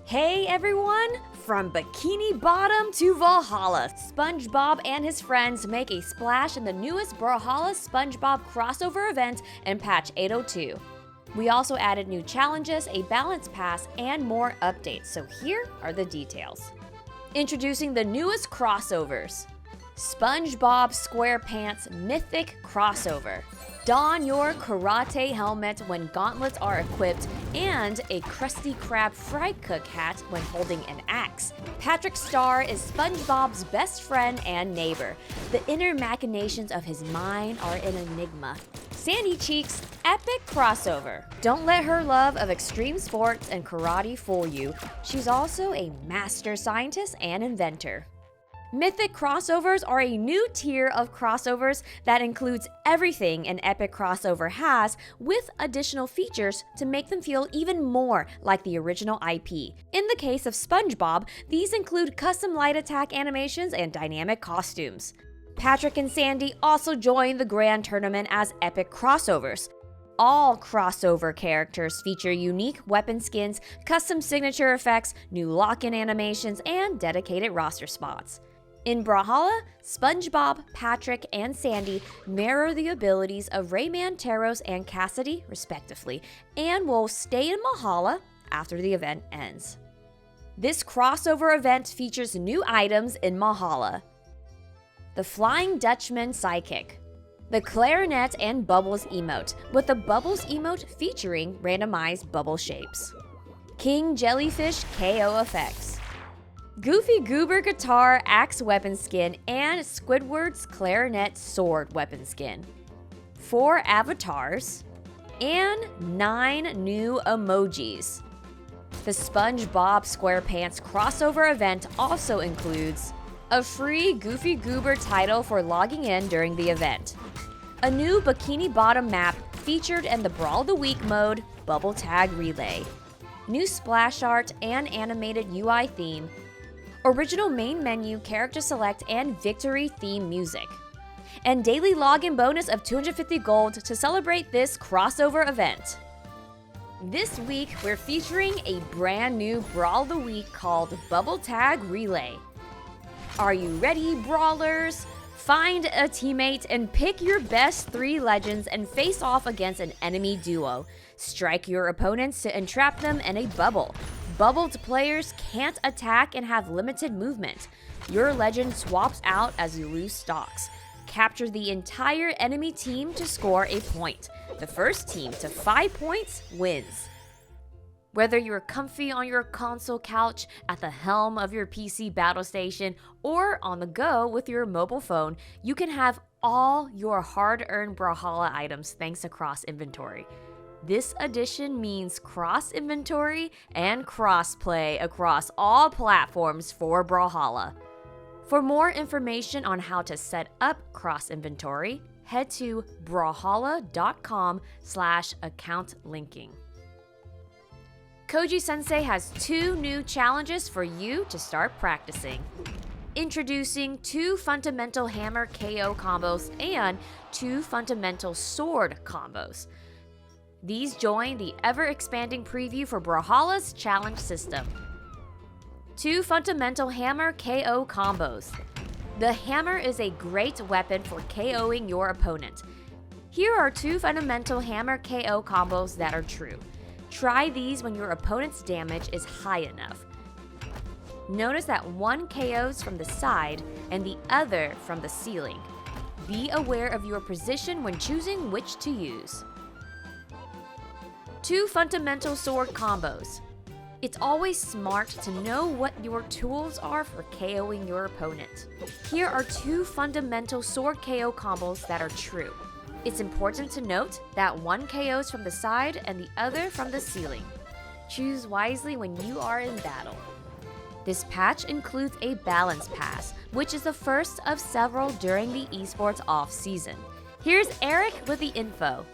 Hey everyone! From Bikini Bottom to Valhalla, SpongeBob and his friends make a splash in the newest Brawlhalla SpongeBob crossover event in patch 802. We also added new challenges, a balance pass, and more updates, so here are the details. Introducing the newest crossovers. SpongeBob SquarePants Mythic Crossover. Don your karate helmet when gauntlets are equipped and a Krusty Krab fry cook hat when holding an axe. Patrick Star is SpongeBob's best friend and neighbor. The inner machinations of his mind are an enigma. Sandy Cheeks epic crossover. Don't let her love of extreme sports and karate fool you. She's also a master scientist and inventor. Mythic crossovers are a new tier of crossovers that includes everything an epic crossover has, with additional features to make them feel even more like the original IP. In the case of SpongeBob, these include custom light attack animations and dynamic costumes. Patrick and Sandy also join the grand tournament as epic crossovers. All crossover characters feature unique weapon skins, custom signature effects, new lock-in animations, and dedicated roster spots. In Brawlhalla, SpongeBob, Patrick, and Sandy mirror the abilities of Rayman, Taros, and Cassidy, respectively, and will stay in Valhalla after the event ends. This crossover event features new items in Valhalla. The Flying Dutchman Sidekick. The Clarinet and Bubbles emote, with the Bubbles emote featuring randomized bubble shapes. King Jellyfish KO effects. Goofy Goober Guitar Axe Weapon Skin, and Squidward's Clarinet Sword Weapon Skin. 4 avatars, and 9 new emojis. The SpongeBob SquarePants crossover event also includes a free Goofy Goober title for logging in during the event, a new Bikini Bottom map featured in the Brawl the Week mode Bubble Tag Relay, new splash art and animated UI theme, original main menu character select and victory theme music, and daily login bonus of 250 gold to celebrate this crossover event. This week, we're featuring a brand new Brawl the Week called Bubble Tag Relay. Are you ready, brawlers? Find a teammate and pick your best 3 legends and face off against an enemy duo. Strike your opponents to entrap them in a bubble. Bubbled players can't attack and have limited movement. Your legend swaps out as you lose stocks. Capture the entire enemy team to score a point. The first team to 5 points wins. Whether you're comfy on your console couch, at the helm of your PC battle station, or on the go with your mobile phone, you can have all your hard-earned Brawlhalla items thanks to cross inventory. This addition means cross-inventory and cross-play across all platforms for Brawlhalla. For more information on how to set up cross-inventory, head to brawlhalla.com/account linking. Koji-sensei has 2 new challenges for you to start practicing. Introducing 2 fundamental hammer KO combos and 2 fundamental sword combos. These join the ever-expanding preview for Brawlhalla's challenge system. 2 fundamental hammer KO combos. The hammer is a great weapon for KOing your opponent. Here are 2 fundamental hammer KO combos that are true. Try these when your opponent's damage is high enough. Notice that one KOs from the side and the other from the ceiling. Be aware of your position when choosing which to use. 2 fundamental sword combos. It's always smart to know what your tools are for KOing your opponent. Here are 2 fundamental sword KO combos that are true. It's important to note that one KOs from the side and the other from the ceiling. Choose wisely when you are in battle. This patch includes a balance pass, which is the first of several during the esports off-season. Here's Eric with the info.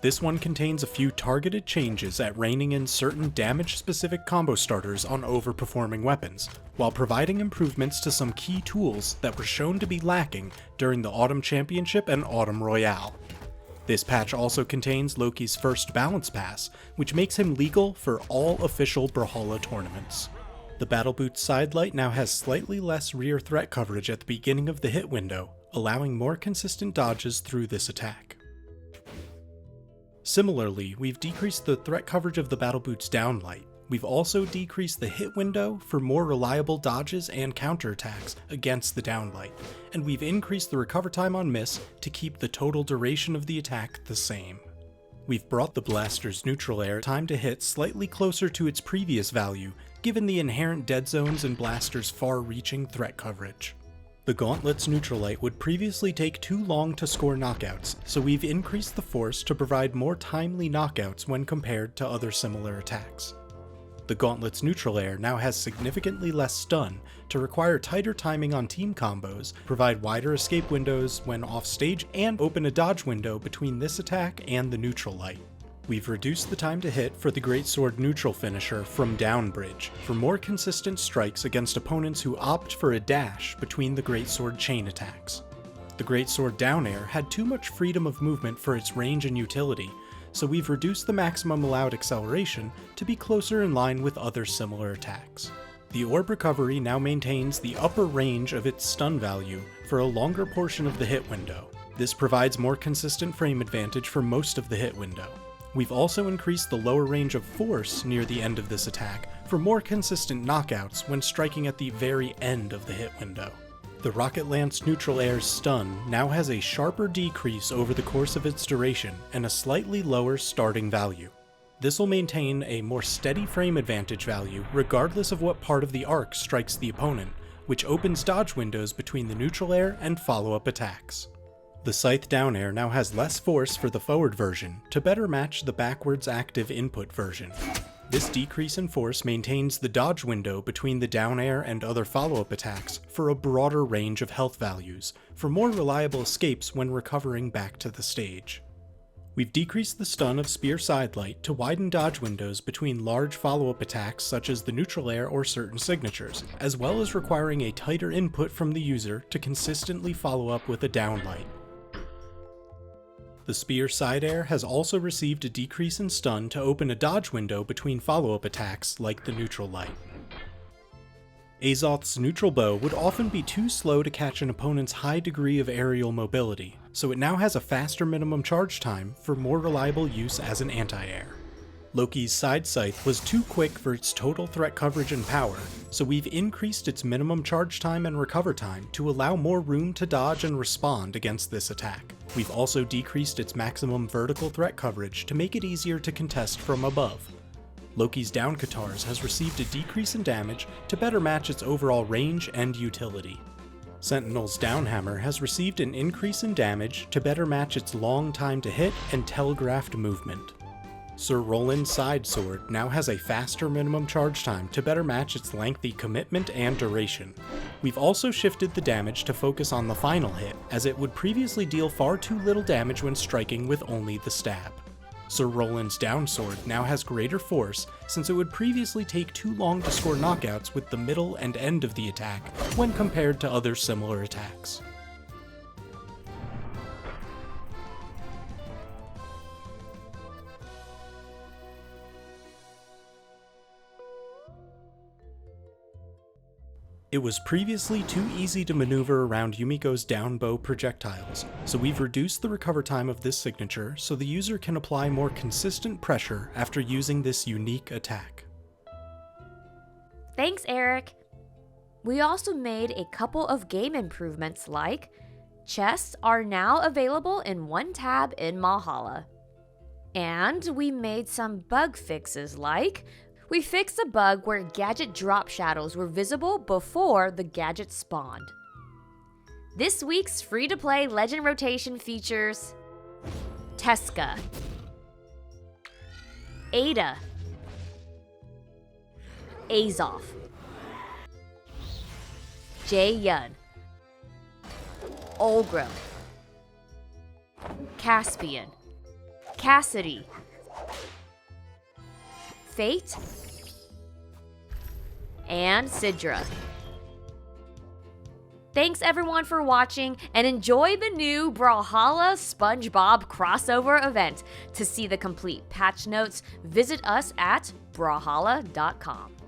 This one contains a few targeted changes at reining in certain damage-specific combo starters on overperforming weapons, while providing improvements to some key tools that were shown to be lacking during the Autumn Championship and Autumn Royale. This patch also contains Loki's first balance pass, which makes him legal for all official Brawlhalla tournaments. The Battle Boots sidelight now has slightly less rear threat coverage at the beginning of the hit window, allowing more consistent dodges through this attack. Similarly, we've decreased the threat coverage of the Battle Boots downlight. We've also decreased the hit window for more reliable dodges and counterattacks against the downlight, and we've increased the recover time on miss to keep the total duration of the attack the same. We've brought the blaster's neutral air time to hit slightly closer to its previous value, given the inherent dead zones in blaster's far-reaching threat coverage. The Gauntlet's neutral light would previously take too long to score knockouts, so we've increased the force to provide more timely knockouts when compared to other similar attacks. The Gauntlet's neutral air now has significantly less stun to require tighter timing on team combos, provide wider escape windows when off stage, and open a dodge window between this attack and the neutral light. We've reduced the time to hit for the Greatsword neutral finisher from Downbridge for more consistent strikes against opponents who opt for a dash between the Greatsword chain attacks. The Greatsword down air had too much freedom of movement for its range and utility, so we've reduced the maximum allowed acceleration to be closer in line with other similar attacks. The Orb Recovery now maintains the upper range of its stun value for a longer portion of the hit window. This provides more consistent frame advantage for most of the hit window. We've also increased the lower range of force near the end of this attack for more consistent knockouts when striking at the very end of the hit window. The Rocket Lance neutral air's stun now has a sharper decrease over the course of its duration and a slightly lower starting value. This will maintain a more steady frame advantage value regardless of what part of the arc strikes the opponent, which opens dodge windows between the neutral air and follow-up attacks. The Scythe down air now has less force for the forward version to better match the backwards active input version. This decrease in force maintains the dodge window between the down air and other follow-up attacks for a broader range of health values, for more reliable escapes when recovering back to the stage. We've decreased the stun of Spear Sidelight to widen dodge windows between large follow-up attacks such as the neutral air or certain signatures, as well as requiring a tighter input from the user to consistently follow up with a downlight. The Spear Side Air has also received a decrease in stun to open a dodge window between follow-up attacks like the neutral light. Azoth's neutral bow would often be too slow to catch an opponent's high degree of aerial mobility, so it now has a faster minimum charge time for more reliable use as an anti-air. Loki's side scythe was too quick for its total threat coverage and power, so we've increased its minimum charge time and recover time to allow more room to dodge and respond against this attack. We've also decreased its maximum vertical threat coverage to make it easier to contest from above. Loki's down Katars has received a decrease in damage to better match its overall range and utility. Sentinel's down hammer has received an increase in damage to better match its long time to hit and telegraphed movement. Sir Roland's side sword now has a faster minimum charge time to better match its lengthy commitment and duration. We've also shifted the damage to focus on the final hit, as it would previously deal far too little damage when striking with only the stab. Sir Roland's down sword now has greater force, since it would previously take too long to score knockouts with the middle and end of the attack when compared to other similar attacks. It was previously too easy to maneuver around Yumiko's down bow projectiles, so we've reduced the recover time of this signature so the user can apply more consistent pressure after using this unique attack. Thanks, Eric. We also made a couple of game improvements like chests are now available in one tab in Brawlhalla. And we made some bug fixes like we fixed a bug where gadget drop shadows were visible before the gadget spawned. This week's free-to-play Legend Rotation features Teska, Ada, Azoth, Jae-yun, Olgrim, Caspian, Cassidy, Fate, and Sidra. Thanks everyone for watching, and enjoy the new Brawlhalla SpongeBob crossover event. To see the complete patch notes, visit us at brawlhalla.com.